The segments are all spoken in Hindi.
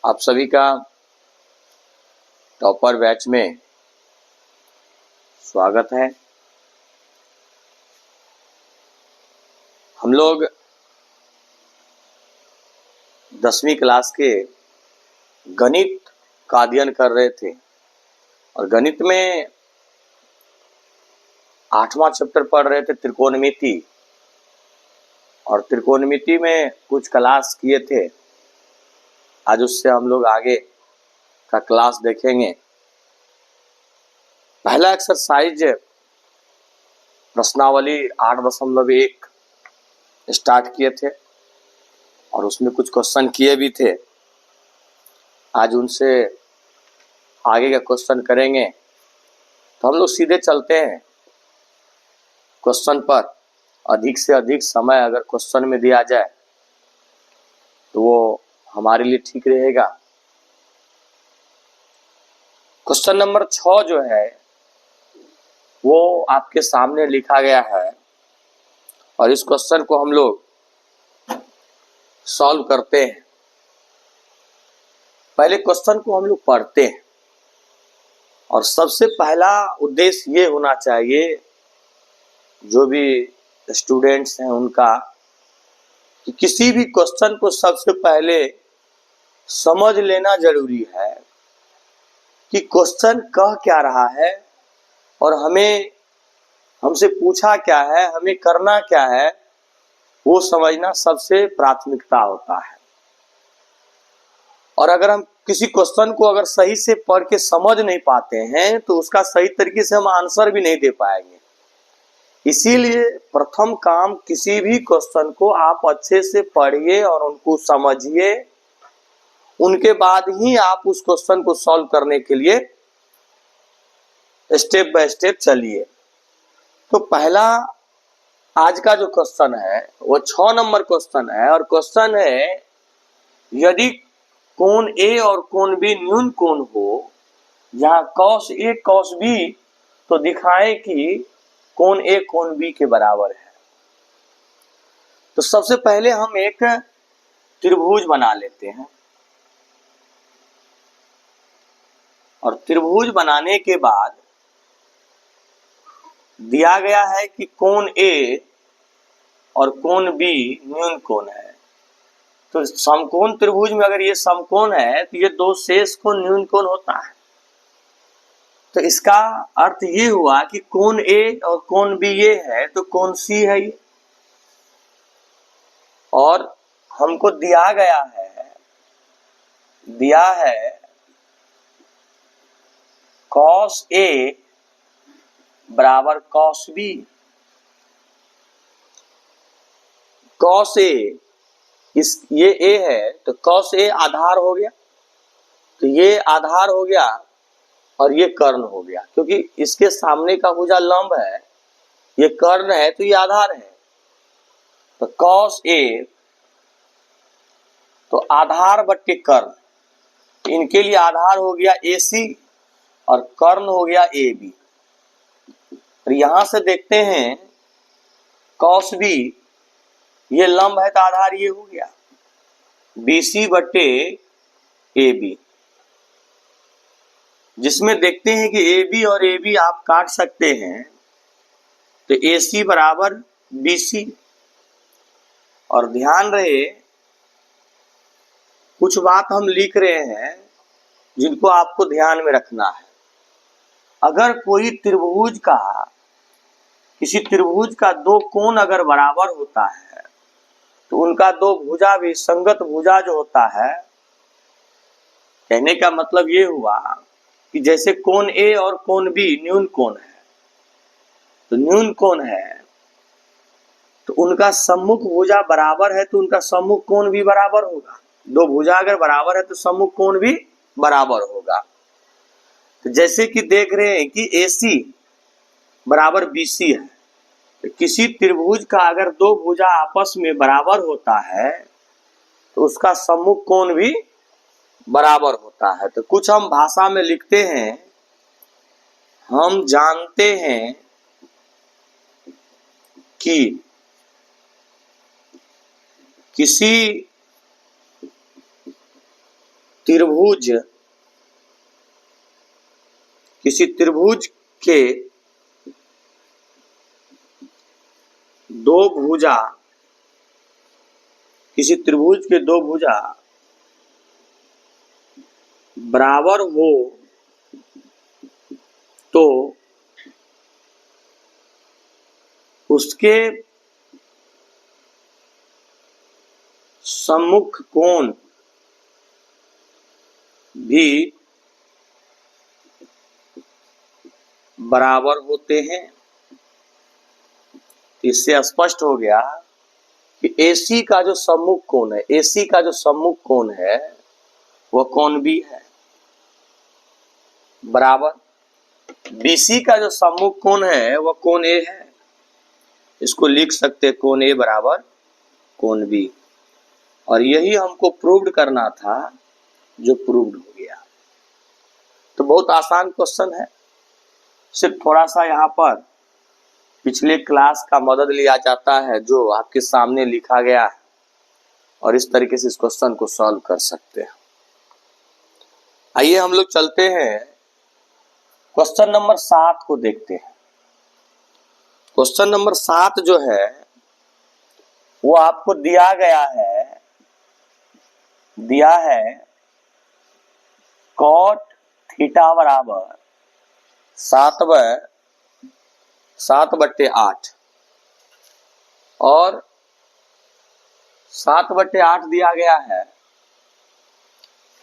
आप सभी का टॉपर बैच में स्वागत है। हम लोग 10वीं क्लास के गणित का अध्ययन कर रहे थे और गणित में 8वां चैप्टर पढ़ रहे थे, त्रिकोणमिति। और त्रिकोणमिति में कुछ क्लास किए थे। आज उससे हम लोग आगे का क्लास देखेंगे। पहला एक्सरसाइज प्रश्नावली 8.1 स्टार्ट किए थे और उसमें कुछ क्वेश्चन किए भी थे। आज उनसे आगे का क्वेश्चन करेंगे। तो हम लोग सीधे चलते हैं क्वेश्चन पर। अधिक से अधिक समय अगर क्वेश्चन में दिया जाए तो वो हमारे लिए ठीक रहेगा। क्वेश्चन नंबर 6 जो है वो आपके सामने लिखा गया है और इस क्वेश्चन को हम लोग सॉल्व करते हैं। पहले क्वेश्चन को हम लोग पढ़ते हैं और सबसे पहला उद्देश्य ये होना चाहिए जो भी स्टूडेंट्स हैं उनका, कि किसी भी क्वेश्चन को सबसे पहले समझ लेना जरूरी है कि क्वेश्चन कह क्या रहा है और हमसे पूछा क्या है, हमें करना क्या है, वो समझना सबसे प्राथमिकता होता है। और अगर हम किसी क्वेश्चन को अगर सही से पढ़ के समझ नहीं पाते हैं तो उसका सही तरीके से हम आंसर भी नहीं दे पाएंगे। इसीलिए प्रथम काम, किसी भी क्वेश्चन को आप अच्छे से पढ़िए और उनको समझिए, उनके बाद ही आप उस क्वेश्चन को सॉल्व करने के लिए स्टेप बाय स्टेप चलिए। तो पहला आज का जो क्वेश्चन है वो 6 नंबर क्वेश्चन है और क्वेश्चन है, यदि कोण ए और कोण बी न्यून कोण हो, जहां cos A cos B, तो दिखाएं कि कोण ए कोण बी के बराबर है। तो सबसे पहले हम एक त्रिभुज बना लेते हैं और त्रिभुज बनाने के बाद दिया गया है कि कोण ए और कोण बी न्यून कोण है। तो समकोण त्रिभुज में अगर ये समकोण है तो ये दो शेष कोण न्यून कोण होता है। तो इसका अर्थ ये हुआ कि कोण ए और कोण बी ये है तो कोण सी है ये। और हमको दिया है cos A बराबर cos B। cos A ये A है तो cos A आधार हो गया, तो ये आधार हो गया और ये कर्ण हो गया, क्योंकि इसके सामने का भुजा लंब है, ये कर्ण है तो ये आधार है। तो cos A तो आधार बट्टे कर्ण, इनके लिए आधार हो गया AC और कर्ण हो गया AB। और यहां से देखते हैं cos B ये लंब है तो आधार ये हो गया BC बट्टे AB, जिसमें देखते हैं कि AB और AB आप काट सकते हैं तो AC बराबर BC। और ध्यान रहे कुछ बात हम लिख रहे हैं जिनको आपको ध्यान में रखना है। अगर कोई किसी त्रिभुज का दो कोण अगर बराबर होता है तो उनका दो भुजा भी संगत भुजा जो होता है, कहने का मतलब ये हुआ कि जैसे कोण ए और कोण बी न्यून कोण है, तो न्यून कोण है तो उनका सम्मुख भुजा बराबर है तो उनका सम्मुख कोण भी बराबर होगा। दो भुजा अगर बराबर है तो सम्मुख कोण भी बराबर होगा। तो जैसे कि देख रहे हैं कि AC बराबर BC है, तो किसी त्रिभुज का अगर दो भुजा आपस में बराबर होता है तो उसका सम्मुख कोण भी बराबर होता है। तो कुछ हम भाषा में लिखते हैं, हम जानते हैं कि किसी त्रिभुज, किसी त्रिभुज के दो भुजा, किसी त्रिभुज के दो भुजा बराबर हो तो उसके सम्मुख कोण भी बराबर होते हैं। इससे स्पष्ट हो गया कि AC का जो सम्मुख कोण है, AC का जो सम्मुख कोण है वह कोण B है, बराबर BC का जो सम्मुख कोण है वह कोण A है। इसको लिख सकते कोण A बराबर कोण B, और यही हमको प्रूव्ड करना था, जो प्रूव्ड हो गया। तो बहुत आसान क्वेश्चन है, सिर्फ थोड़ा सा यहाँ पर पिछले क्लास का मदद लिया जाता है जो आपके सामने लिखा गया है, और इस तरीके से इस क्वेश्चन को सॉल्व कर सकते हैं। आइए हम लोग चलते हैं क्वेश्चन नंबर 7 को देखते हैं। क्वेश्चन नंबर 7 जो है वो आपको दिया गया है, दिया है cot थीटा बराबर 7/8 और 7/8 दिया गया है,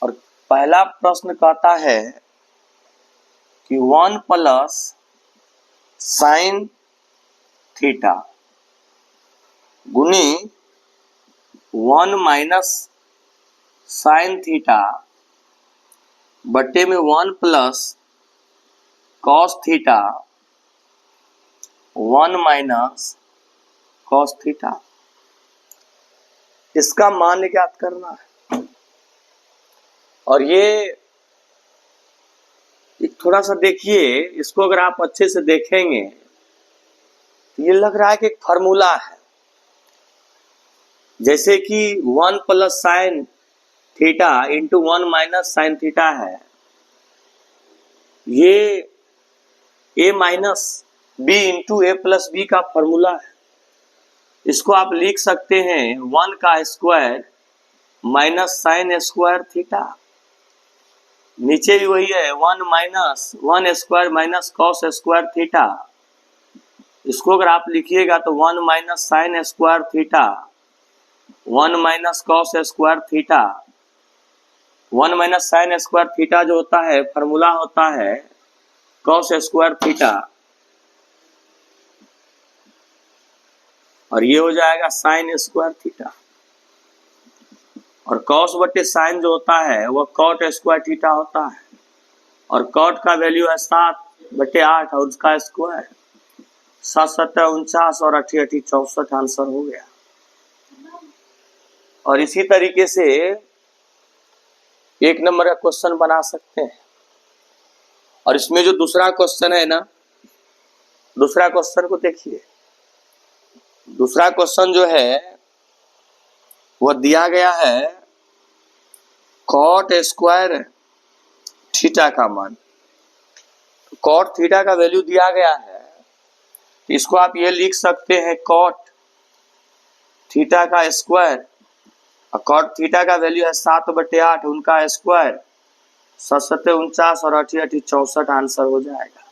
और पहला प्रश्न कहता है कि 1 प्लस साइन थीटा गुनी 1 माइनस साइन थीटा बट्टे में 1 plus cos theta 1 minus cos theta, इसका मान ज्ञात करना है। और ये थोड़ा सा देखिए, इसको अगर आप अच्छे से देखेंगे ये लग रहा है कि एक फार्मूला है, जैसे कि 1 plus sine theta into 1 minus sine theta है, ये a minus B into A plus B का फॉर्मूला है। इसको आप लिख सकते हैं 1 का square minus sine square theta, नीचे भी वही है 1 minus 1 square minus cos square theta. इसको अगर आप लिखिएगा तो 1 minus sine square theta 1 minus cos square theta, 1 minus sine square theta जो होता है फॉर्मूला होता है कॉस स्क्वायर थीटा, और ये हो जाएगा साइन स्क्वायर थीटा, और कॉस बटे साइन जो होता है वह कॉट स्क्वायर थीटा होता है, और कॉट का वैल्यू है 7/8 और उसका स्क्वायर 7×7 = 49 और 8×8 = 64, आंसर हो गया। और इसी तरीके से एक नंबर का क्वेश्चन बना सकते हैं। और इसमें जो दूसरा क्वेश्चन है ना, दूसरा क्वेश्चन को देखिए। दूसरा क्वेश्चन जो है वह दिया गया है कॉट स्क्वायर थीटा का मान, कॉट थीटा का वैल्यू दिया गया है, इसको आप ये लिख सकते हैं कॉट थीटा का स्क्वायर, और कॉट थीटा का वैल्यू है 7/8, उनका स्क्वायर 7×7 = 49 और 8×8 = 64, आंसर हो जाएगा।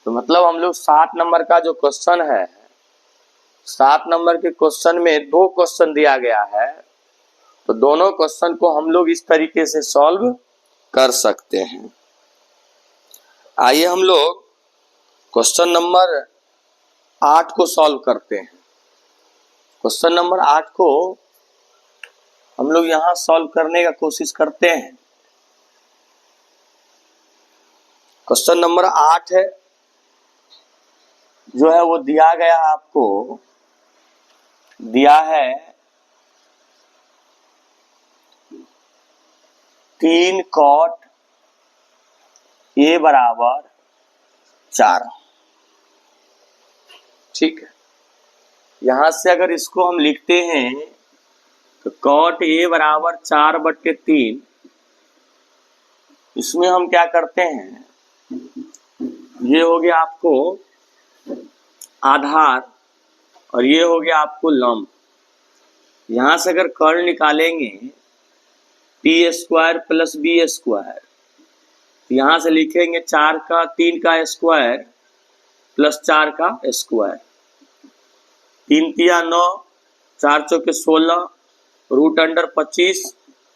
तो मतलब हम लोग 7 नंबर का जो क्वेश्चन है, 7 नंबर के क्वेश्चन में 2 क्वेश्चन दिया गया है, तो दोनों क्वेश्चन को हम लोग इस तरीके से सॉल्व कर सकते हैं। आइए हम लोग क्वेश्चन नंबर 8 को सॉल्व करते हैं। क्वेश्चन नंबर 8 को हम लोग यहां सॉल्व करने का कोशिश करते हैं। क्वेश्चन नंबर 8 है जो है वो दिया गया आपको, दिया है 3 cot A बराबर 4। ठीक है, यहां से अगर इसको हम लिखते हैं तो cot A बराबर 4/3 इसमें हम क्या करते हैं, ये हो गया आपको आधार और ये हो गया आपको लंब। यहां से अगर कर्ण निकालेंगे P square plus B square, यहां से लिखेंगे 4 का 3 का स्क्वायर प्लस 4 का स्क्वायर, 3 तिया 9, 4 चौके 16, रूट अंडर 25,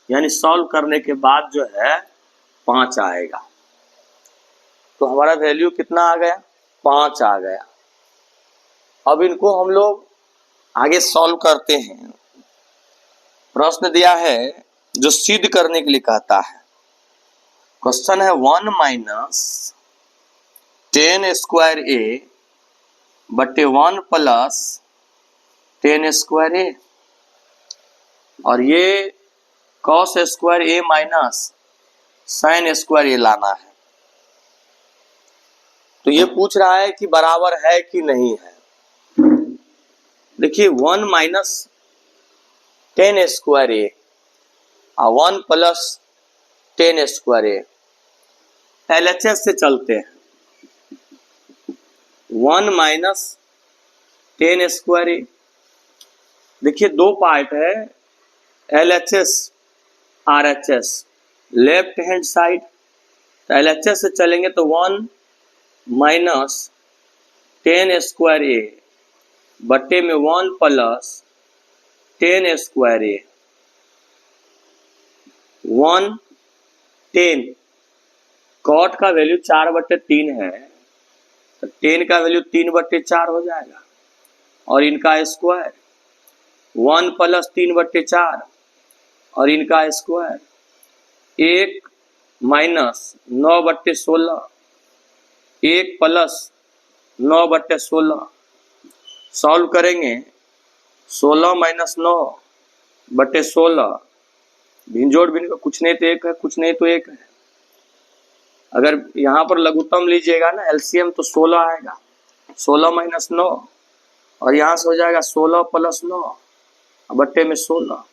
यानी सॉल्व करने के बाद जो है 5 आएगा। तो हमारा वैल्यू कितना आ गया, 5 आ गया। अब इनको हम लोग आगे सॉल्व करते हैं। प्रश्न दिया है जो सिद्ध करने के लिए कहता है, क्वेश्चन है 1 माइनस 10 स्क्वायर ए बटे 1 प्लस 10 स्क्वायर ए, और ये कॉस स्क्वायर ए माइनस साइन स्क्वायर ए लाना है। तो ये पूछ रहा है कि बराबर है कि नहीं है। देखिए 1 माइनस 10 स्क्वायर ए और 1 प्लस 10 स्क्वायर ए, LHS से चलते हैं। 1 माइनस 10 स्क्वायर ए, देखिए दो पार्ट है, LHS RHS, left hand side. LHS से चलेंगे तो 1 माइनस 10 स्क्वायर ए बट्टे में 1 प्लस 10 स्क्वायर ए, 1 10, कॉट का वैल्यू 4/3 है, तो 10 का वैल्यू 3/4 हो जाएगा, और इनका स्क्वायर 1 प्लस 3/4 और इनका स्क्वायर 1 माइनस 9/16, 1 प्लस 9/16, सॉल्व करेंगे 16 माइनस 9/16, भिंजोड़ भिन्न का कुछ नहीं तो एक है, कुछ नहीं तो एक है। अगर यहाँ पर लघुत्तम लीजिएगा ना एलसीएम, तो 16 आएगा, 16 माइनस 9, और यहाँ से हो जाएगा 16 प्लस 9 बट्टे में 16।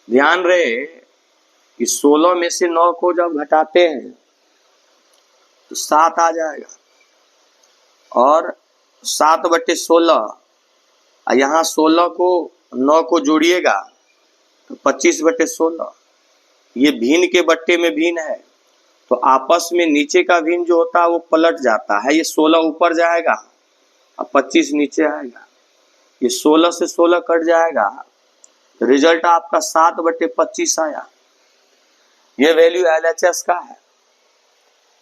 ध्यान रहे कि 16 में से 9 को जब घटाते हैं तो 7 आ जाएगा, और 7/16, यहाँ 16 को 9 को जोड़िएगा तो 25/16, ये भिन्न के बट्टे में भिन्न है, तो आपस में नीचे का भिन्न जो होता है वो पलट जाता है। ये 16 ऊपर जाएगा और 25 नीचे आएगा, ये 16 से 16 कट जाएगा, तो रिजल्ट आपका 7/25 आया। ये वैल्यू LHS का है।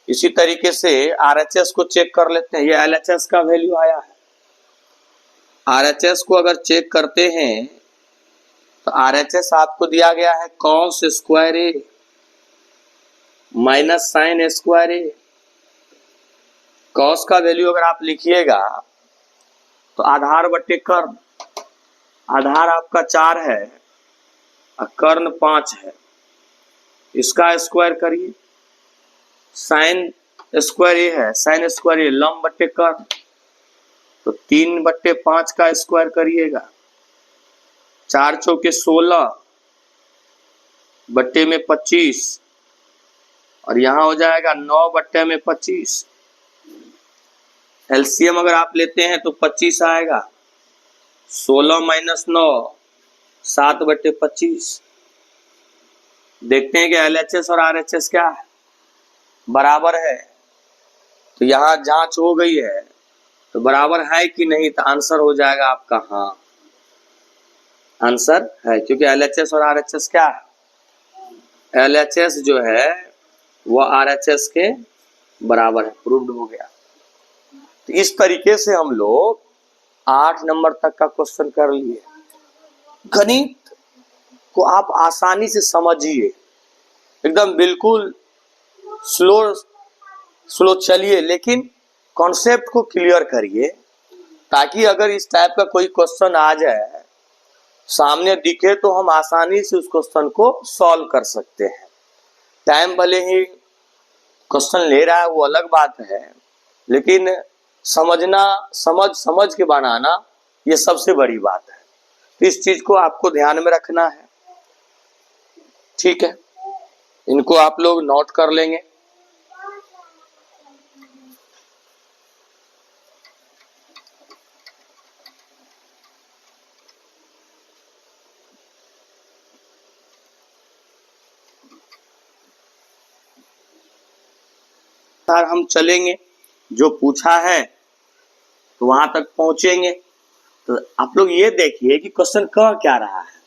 इसी तरीके से RHS को चेक कर लेते हैं। ये LHS का वैल्यू आया है। RHS को अगर चेक करते हैं तो RHS आपको दिया गया है कॉस स्क्वायर ए माइनस साइन स्क्वायर ए। कॉस का वैल्यू अगर आप लिखिएगा तो आधार बट्टे कर्ण, आधार आपका 4 है और कर्ण 5 है, इसका स्क्वायर करिए। साइन स्क्वायर ए है, साइन स्क्वायर ए लंब बट्टे कर्ण, तो 3/5 का स्क्वायर करिएगा, 4 चौके 16 बट्टे में 25, और यहाँ हो जाएगा 9/25। एलसीएम अगर आप लेते हैं तो 25 आएगा, 16 माइनस 9 7/25। देखते हैं कि LHS और RHS क्या है, बराबर है। तो यहाँ जांच हो गई है, तो बराबर है कि नहीं, तो आंसर हो जाएगा आपका हाँ, आंसर है, क्योंकि LHS और RHS क्या है, LHS जो है वो RHS के बराबर है, प्रूव्ड हो गया। तो इस तरीके से हम लोग 8 नंबर तक का क्वेश्चन कर लिए। गणित को आप आसानी से समझिए, एकदम बिल्कुल स्लो चलिए, लेकिन कॉन्सेप्ट को क्लियर करिए, ताकि अगर इस टाइप का कोई क्वेश्चन आ जाए सामने दिखे तो हम आसानी से उस क्वेश्चन को सॉल्व कर सकते हैं। टाइम भले ही क्वेश्चन ले रहा है वो अलग बात है, लेकिन समझना, समझ के बनाना, ये सबसे बड़ी बात है। तो इस चीज को आपको ध्यान में रखना है, ठीक है। इनको आप लोग नोट कर लेंगे। सर हम चलेंगे, जो पूछा है तो वहां तक पहुंचेंगे। तो आप लोग ये देखिए कि क्वेश्चन कह क्या रहा है।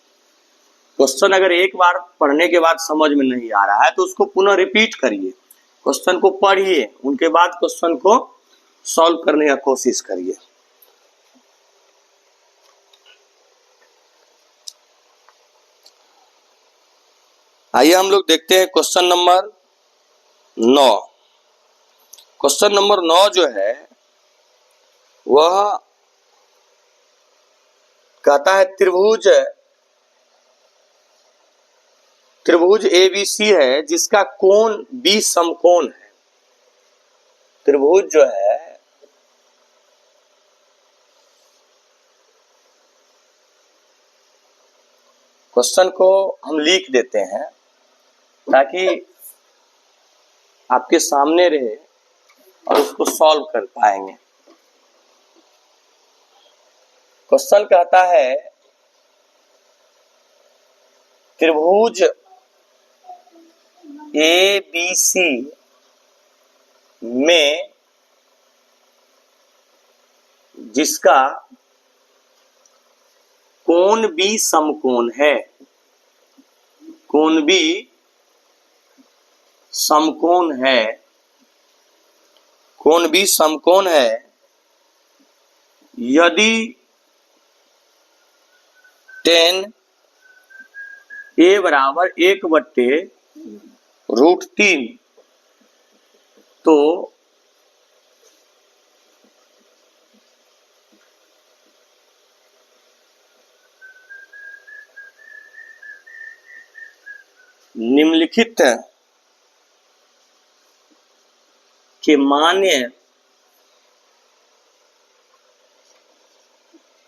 क्वेश्चन अगर एक बार पढ़ने के बाद समझ में नहीं आ रहा है तो उसको पुनः रिपीट करिए, क्वेश्चन को पढ़िए, उनके बाद क्वेश्चन को सॉल्व करने का कोशिश करिए। आइए हम लोग देखते हैं क्वेश्चन नंबर 9। क्वेश्चन नंबर 9 जो है वह कहता है त्रिभुज एबीसी है जिसका कोण बी समकोण है। त्रिभुज जो है क्वेश्चन को हम लिख देते हैं ताकि आपके सामने रहे और उसको सॉल्व कर पाएंगे। क्वेश्चन कहता है त्रिभुज ए बी सी में जिसका कोण बी समकोण है, कोण बी समकोण है, कोण बी समकोण है, यदि tan a बराबर 1/√3 तो निम्नलिखित के मान्य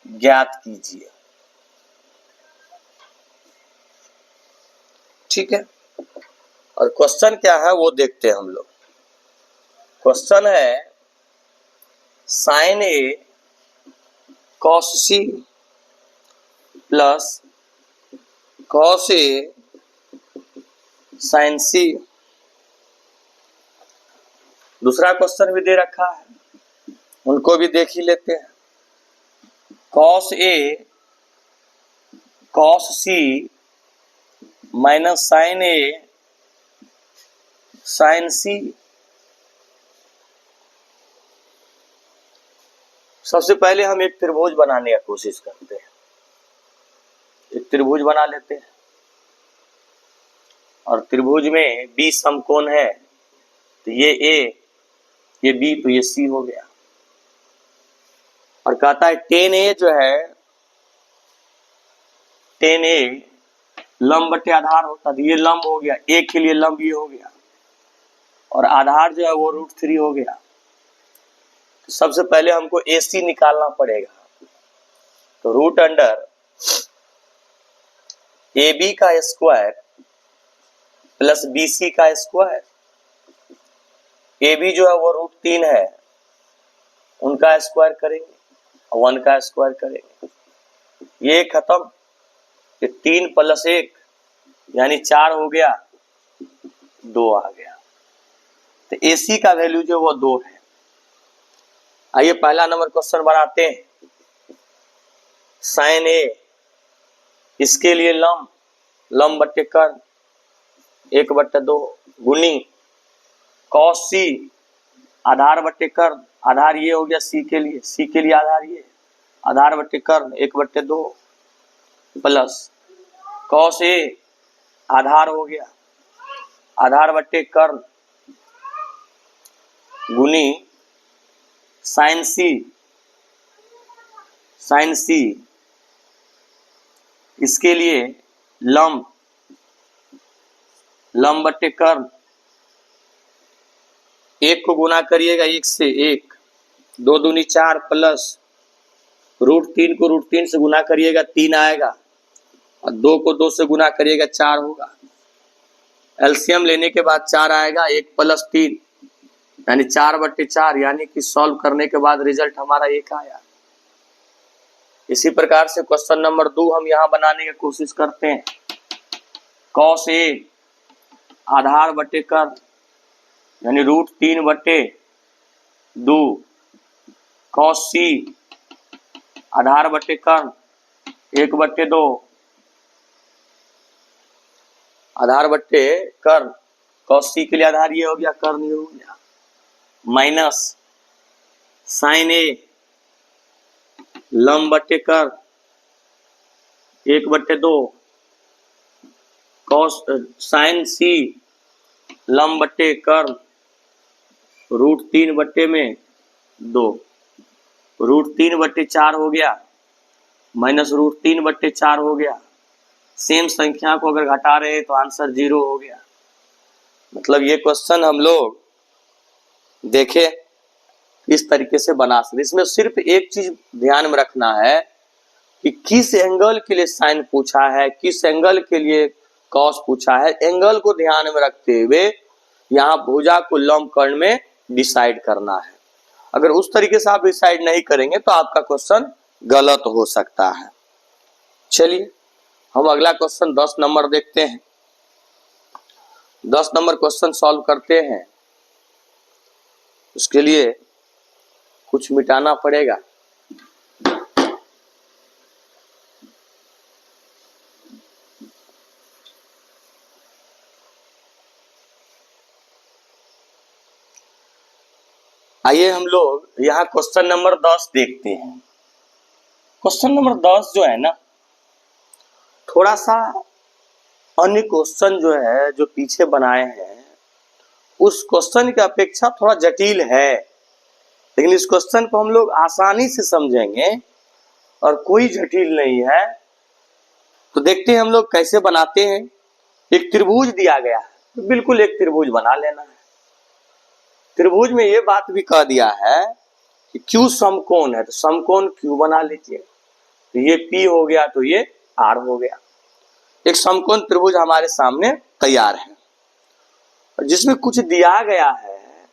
ज्ञात कीजिए। ठीक है, और क्वेश्चन क्या है वो देखते हैं हम लोग। क्वेश्चन है sin A cos C plus cos A sin C। दूसरा क्वेश्चन भी दे रखा है, उनको भी देख ही लेते हैं। cos A cos C minus sin A sin C। सबसे पहले हम एक त्रिभुज बनाने का कोशिश करते हैं। एक त्रिभुज बना लेते हैं और त्रिभुज में बी समकोण है, तो ये ए, ये बी, तो ये सी हो गया। और कहता है tan A जो है, tan A लंब बटे आधार होता, तो ये लंब हो गया, ए के लिए लंब ये हो गया, और आधार जो है वो √3 हो गया। तो सबसे पहले हमको AC निकालना पड़ेगा, तो √AB का स्क्वायर प्लस BC का स्क्वायर। AB जो है वो √3 है, उनका स्क्वायर करेंगे और 1 का स्क्वायर करेंगे, ये खत्म। ये 3 + 1 यानी 4 हो गया, 2 आ गया। तो AC का वैल्यू जो वो 2 है। आइए पहला नंबर क्वेश्चन बनाते हैं। sin A, इसके लिए लंब बट्टे कर्ण 1/2 गुनी cos C, आधार बट्टे कर्ण, आधार ये हो गया C के लिए आधार ये, आधार बट्टे कर्ण 1/2 प्लस cos A, आधार हो गया, आधार बट्टे कर्ण गुनी sin C, इसके लिए लंब बट्टे कर्ण, 1 को गुना करिएगा 1 से 1, 2 दूनी 4 प्लस √3 को √3 से गुना करिएगा 3 आएगा, और 2 को 2 से गुना करिएगा 4 होगा। एलसीएम लेने के बाद 4 आएगा, 1 + 3 यानी 4/4, यानी कि सॉल्व करने के बाद रिजल्ट हमारा 1 आया। इसी प्रकार से क्वेश्चन नंबर 2 हम यहाँ बनाने की कोशिश करते हैं। cos A आधार बटे कर्ण यानी √3/2, cos C आधार बटे कर्ण 1/2, आधार बटे कर्ण, cos C के लिए आधार ये हो गया, कर्ण ये हो गया, माइनस sin A लंब बटे कर्ण 1/2, cos sin C लंब बटे कर्ण √3/2, √3/4 हो गया, माइनस √3/4 हो गया। सेम संख्या को अगर घटा रहे हैं तो आंसर 0 हो गया। मतलब ये क्वेश्चन हम लोग देखे इस तरीके से बना सकते। इसमें सिर्फ एक चीज ध्यान में रखना है कि किस एंगल के लिए साइन पूछा है, किस एंगल के लिए कॉस पूछा है। एंगल को ध्यान में रखते हुए यहाँ भुजा को लंब कर्ण में डिसाइड करना है। अगर उस तरीके से आप डिसाइड नहीं करेंगे तो आपका क्वेश्चन गलत हो सकता है। चलिए हम अगला क्वेश्चन 10 नंबर देखते हैं। 10 नंबर क्वेश्चन सॉल्व करते हैं। उसके लिए कुछ मिटाना पड़ेगा। आइए हम लोग यहाँ क्वेश्चन नंबर 10 देखते हैं। क्वेश्चन नंबर 10 जो है ना, थोड़ा सा अन्य क्वेश्चन जो है जो पीछे बनाए हैं उस क्वेश्चन की अपेक्षा थोड़ा जटिल है, लेकिन इस क्वेश्चन को हम लोग आसानी से समझेंगे और कोई जटिल नहीं है। तो देखते हैं हम लोग कैसे बनाते हैं। एक त्रिभुज दिया गया है तो बिल्कुल एक त्रिभुज बना लेना है। त्रिभुज में ये बात भी कह दिया है कि Q समकोण है तो समकोण Q बना लीजिए। तो ये P हो गया तो ये R हो गया। एक समकोण त्रिभुज हमारे सामने तैयार है। और जिसमें कुछ दिया गया है,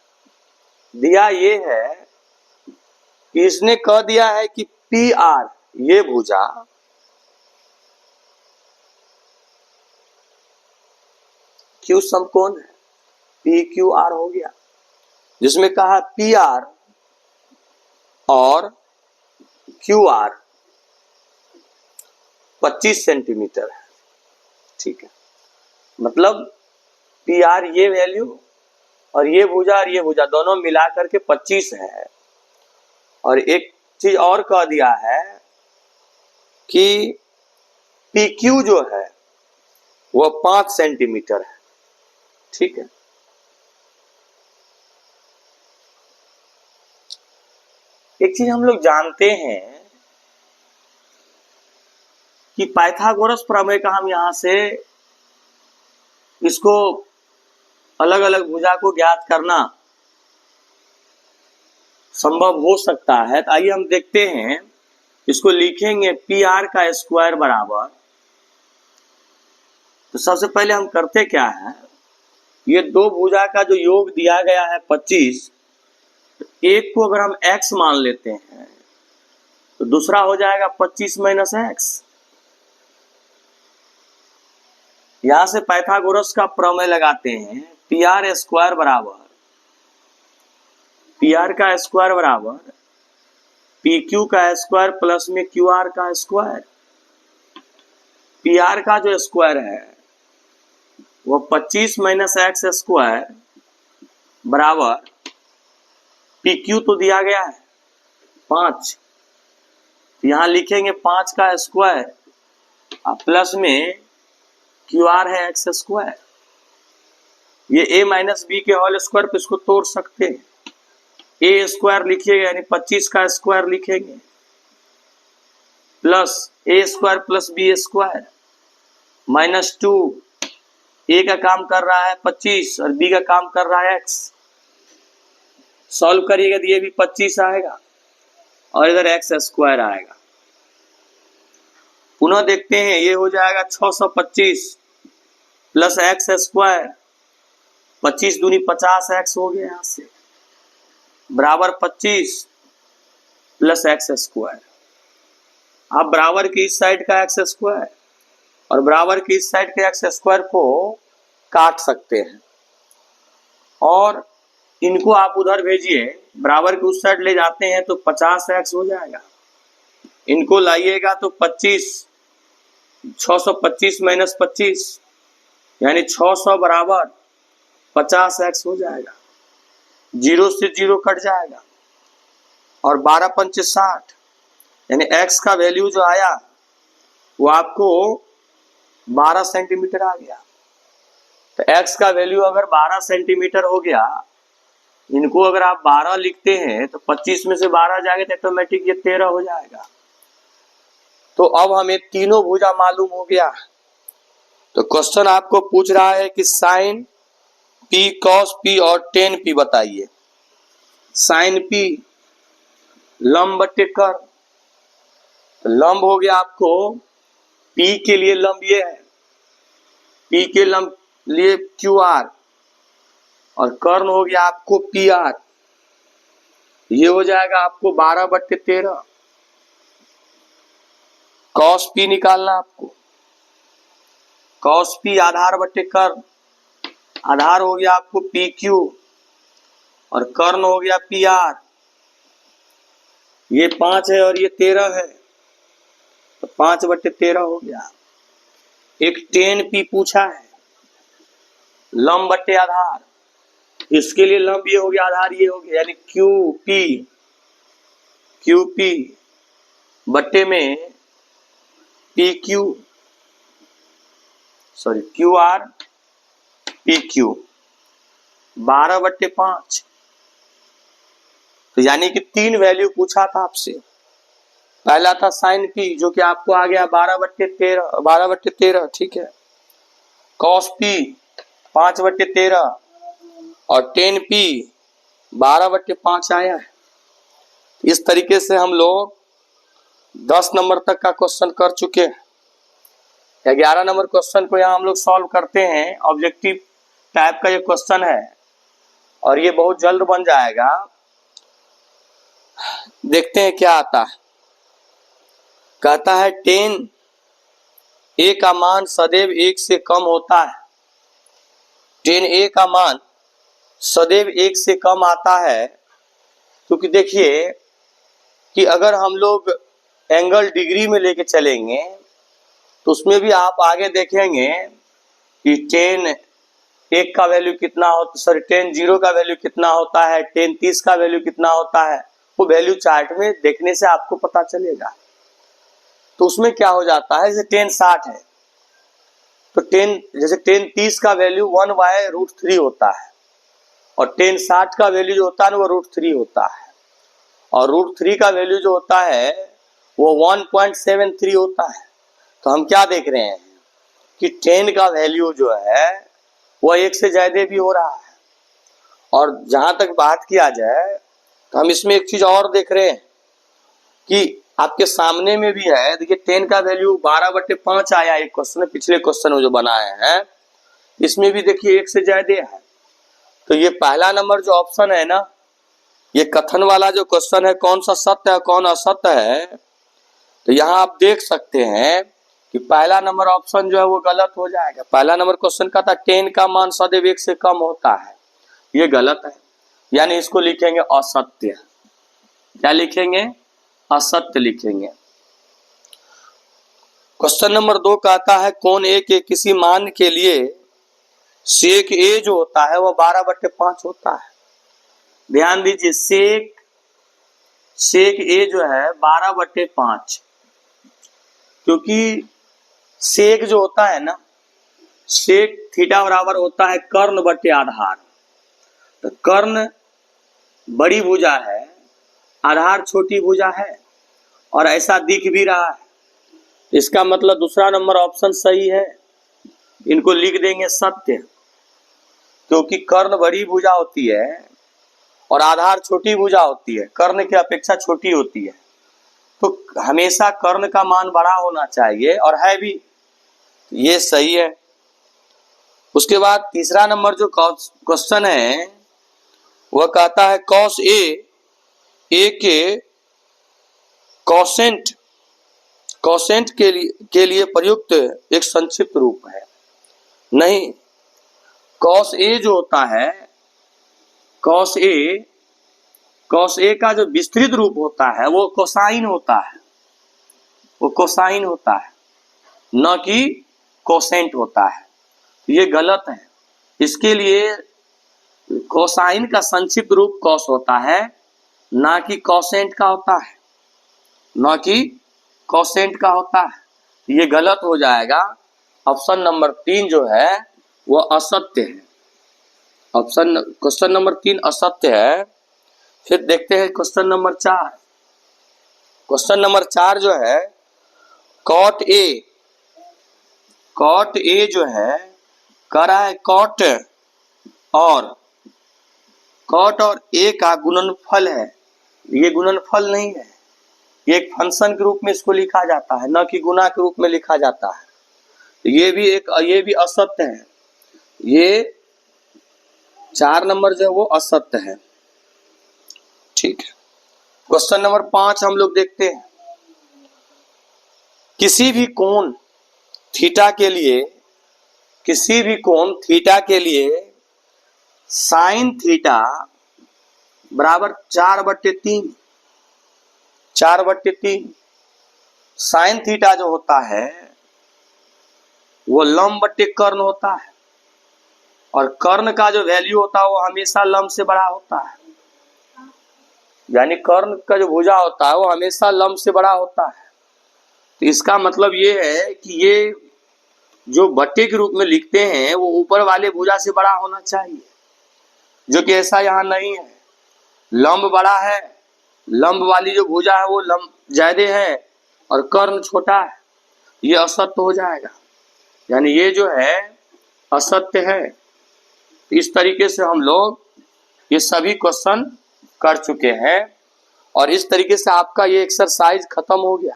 दिया ये है कि इसने कह दिया है कि PR ये भुजा Q समकोण है, PQR हो गया। जिसमें कहा PR और QR 25 सेंटीमीटर है। ठीक है, मतलब PR ये वैल्यू और ये भुजा दोनों मिलाकर के 25 है। और एक चीज और कह दिया है कि PQ जो है वो 5 सेंटीमीटर है। ठीक है, एक चीज हम लोग जानते हैं कि पाइथागोरस प्रमेय का हम यहां से इसको अलग अलग भुजा को ज्ञात करना संभव हो सकता है। तो आइए हम देखते हैं, इसको लिखेंगे PR का स्क्वायर बराबर। तो सबसे पहले हम करते क्या है, ये दो भुजा का जो योग दिया गया है 25, तो एक को अगर हम x मान लेते हैं तो दूसरा हो जाएगा 25 - x। यहां से पाइथागोरस का प्रमेय लगाते हैं, PR स्क्वायर बराबर PQ का स्क्वायर प्लस में QR का स्क्वायर। PR का जो स्क्वायर है वो 25 - x स्क्वायर बराबर PQ तो दिया गया है 5, तो यहां लिखेंगे 5 का स्क्वायर प्लस में QR है x स्क्वायर। ये a - b के होल स्क्वायर पे इसको तोड़ सकते हैं। a स्क्वायर लिखिएगा यानी 25 का स्क्वायर लिखेंगे plus a square plus b square -2। a का काम कर रहा है 25 और b का काम कर रहा है x। सॉल्व करिएगा तो ये भी 25 आएगा और इधर x स्क्वायर आएगा। पुनः देखते हैं, ये हो जाएगा 625 प्लस एक्स स्क्वायर, 25 दूनी 50 एक्स हो गया, यहाँ से बराबर 25 प्लस एक्स स्क्वायर। आप बराबर की इस साइड का एक्स स्क्वायर और बराबर की इस साइड के एक्स स्क्वायर को काट सकते हैं और इनको आप उधर भेजिए, बराबर की उस साइड ले जाते हैं तो 50 एक्स हो जाएगा। इनको लाइएगा तो 25, 625 माइनस 25 यानी 600 बराबर 50 एक्स हो जाएगा। 0 से 0 कट जाएगा और 12 पंचे 60 यानी एक्स का वैल्यू जो आया वो आपको 12 सेंटीमीटर आ गया। तो एक्स का वैल्यू अगर 12 सेंटीमीटर हो गया, इनको अगर आप 12 लिखते हैं तो 25 में से 12 जाएगा तो ऑटोमेटिक ये 13 हो जाएगा। तो अब हमें तीनों भुजा मालूम हो गया। तो क्वेश्चन आपको पूछ रहा है कि साइन पी, कॉस पी और टेन पी बताइए। साइन पी लंब बटे कर्ण, लंब हो गया आपको पी के लिए लंब ये है, पी के लंब लिए क्यू आर और कर्ण हो गया आपको पी आर। ये हो जाएगा आपको 12 बटे 13। कॉस पी निकालना आपको, कॉस पी आधार बटे कर्ण, आधार हो गया आपको पी क्यू और कर्ण हो गया पी आर। ये 5 है और ये 13 है तो 5 बटे 13 हो गया। एक टेन पी पूछा है, लंब बटे आधार, इसके लिए लंब ये हो गया, आधार ये हो गया, यानी क्यू पी बट्टे में P Q, sorry Q R P Q, 12 बट्टे 5। तो यानी कि 3 वैल्यू पूछा था आपसे। पहला था साइन पी जो कि आपको आ गया 12 बट्टे 13, ठीक है। कॉस पी 5 बट्टे 13 और टेन पी 12 बट्टे 5 आया है। इस तरीके से हम लोग 10 नंबर तक का क्वेश्चन कर चुके हैं। 11 नंबर क्वेश्चन को यहाँ हम लोग सॉल्व करते हैं। ऑब्जेक्टिव टाइप का ये क्वेश्चन है और ये बहुत जल्द बन जाएगा। देखते हैं क्या आता है। कहता है टेन ए का मान सदैव 1 से कम होता है। टेन ए का मान सदैव 1 से कम आता है, क्योंकि देखिए कि अगर हम लोग एंगल डिग्री में लेके चलेंगे तो उसमें भी आप आगे देखेंगे कि टेन 1 का वैल्यू कितना होता, सॉरी टेन 0 का वैल्यू कितना होता है, टेन 30 का वैल्यू कितना होता है, वो वैल्यू चार्ट में देखने से आपको पता चलेगा। तो उसमें क्या हो जाता है, जैसे टेन 60 है तो जैसे टेन 30 का वैल्यू 1/√3 होता है और टेन 60 का वैल्यू जो होता है ना वो √3 होता है और √3 का वैल्यू जो होता है वो 1.73 होता है। तो हम क्या देख रहे हैं कि टेन का वैल्यू जो है वो 1 से ज्यादा भी हो रहा है। और जहां तक बात किया जाए तो हम इसमें एक चीज और देख रहे हैं कि आपके सामने में भी है। देखिए टेन का वैल्यू 12 बट्टे 5 आया एक क्वेश्चन में, पिछले क्वेश्चन में जो बनाए हैं इसमें भी देखिए 1 से ज्यादा है। तो ये पहला नंबर जो ऑप्शन है ना, ये कथन वाला जो क्वेश्चन है, कौन सा सत्य है कौन असत्य है, तो यहाँ आप देख सकते हैं कि पहला नंबर ऑप्शन जो है वो गलत हो जाएगा। पहला नंबर क्वेश्चन का था टेन का मान सदैव 1 से कम होता है, ये गलत है, यानी इसको लिखेंगे असत्य। क्या लिखेंगे, असत्य लिखेंगे। क्वेश्चन नंबर 2 कहता है कोण ए के किसी मान के लिए सेक ए जो होता है वो 12 बट्टे 5 होता है। ध्यान दीजिए सेक ए जो है 12 बट्टे 5, क्योंकि सेक जो होता है ना, सेक थीटा बराबर होता है कर्ण बट्टे आधार। तो कर्ण बड़ी भुजा है, आधार छोटी भुजा है और ऐसा दिख भी रहा है। इसका मतलब दूसरा नंबर ऑप्शन सही है, इनको लिख देंगे सत्य, क्योंकि कर्ण बड़ी भुजा होती है और आधार छोटी भुजा होती है, कर्ण की अपेक्षा छोटी होती है। तो हमेशा कर्ण का मान बड़ा होना चाहिए और है भी, ये सही है। उसके बाद तीसरा नंबर जो क्वेश्चन है वह कहता है कॉस ए के कॉसेंट के लिए प्रयुक्त एक संक्षिप्त रूप है। नहीं, कॉस ए जो होता है, कॉस ए का जो विस्तृत रूप होता है वो कोसाइन होता है, वो कोसाइन होता है, न कि कोसेंट होता है। ये गलत है। इसके लिए कोसाइन का संक्षिप्त रूप कॉस होता है, ना कि कोसेंट का होता है, ना कि कोसेंट का होता है। ये गलत हो जाएगा। ऑप्शन नंबर 3 जो है वो असत्य है। क्वेश्चन नंबर 3 असत्य है। फिर देखते हैं क्वेश्चन नंबर 4। क्वेश्चन नंबर 4 जो है कॉट ए जो है कह रहा है कॉट और ए का गुणनफल है। ये गुणनफल नहीं है, ये एक फंक्शन के रूप में इसको लिखा जाता है, न कि गुणा के रूप में लिखा जाता है। ये भी असत्य है। ये 4 नंबर जो है वो असत्य है। ठीक है। क्वेश्चन नंबर 5 हम लोग देखते हैं। किसी भी कोण थीटा के लिए साइन थीटा बराबर 4/3 साइन थीटा जो होता है वो लंब बट्टे कर्ण होता है, और कर्ण का जो वैल्यू होता है वो हमेशा लंब से बड़ा होता है। यानी कर्ण का जो भुजा होता है वो हमेशा लंब से बड़ा होता है। तो इसका मतलब ये है कि ये जो बट्टे के रूप में लिखते हैं वो ऊपर वाले भुजा से बड़ा होना चाहिए, जो कि ऐसा यहाँ नहीं है। लंब बड़ा है, लंब वाली जो भुजा है वो लंब ज्यादा है और कर्ण छोटा है। ये असत्य हो जाएगा, यानी ये जो है असत्य है। इस तरीके से हम लोग ये सभी क्वेश्चन कर चुके हैं, और इस तरीके से आपका ये एक्सरसाइज खत्म हो गया।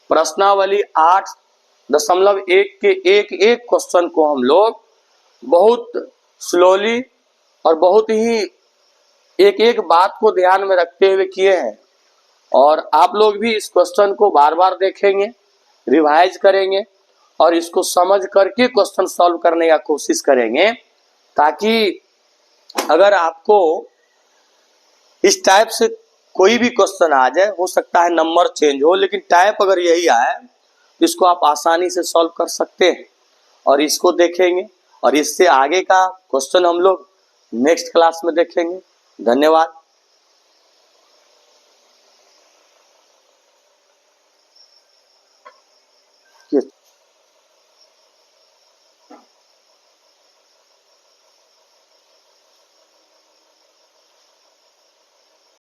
प्रश्नावली 8.1 के एक क्वेश्चन को हम लोग बहुत स्लोली और बहुत ही एक बात को ध्यान में रखते हुए किए हैं। और आप लोग भी इस क्वेश्चन को बार बार देखेंगे, रिवाइज करेंगे और इसको समझ करके क्वेश्चन सॉल्व करने का कोशिश करेंगे, ताकि अगर आपको इस टाइप से कोई भी क्वेश्चन आ जाए, हो सकता है नंबर चेंज हो, लेकिन टाइप अगर यही आए तो इसको आप आसानी से सॉल्व कर सकते हैं। और इसको देखेंगे, और इससे आगे का क्वेश्चन हम लोग नेक्स्ट क्लास में देखेंगे। धन्यवाद।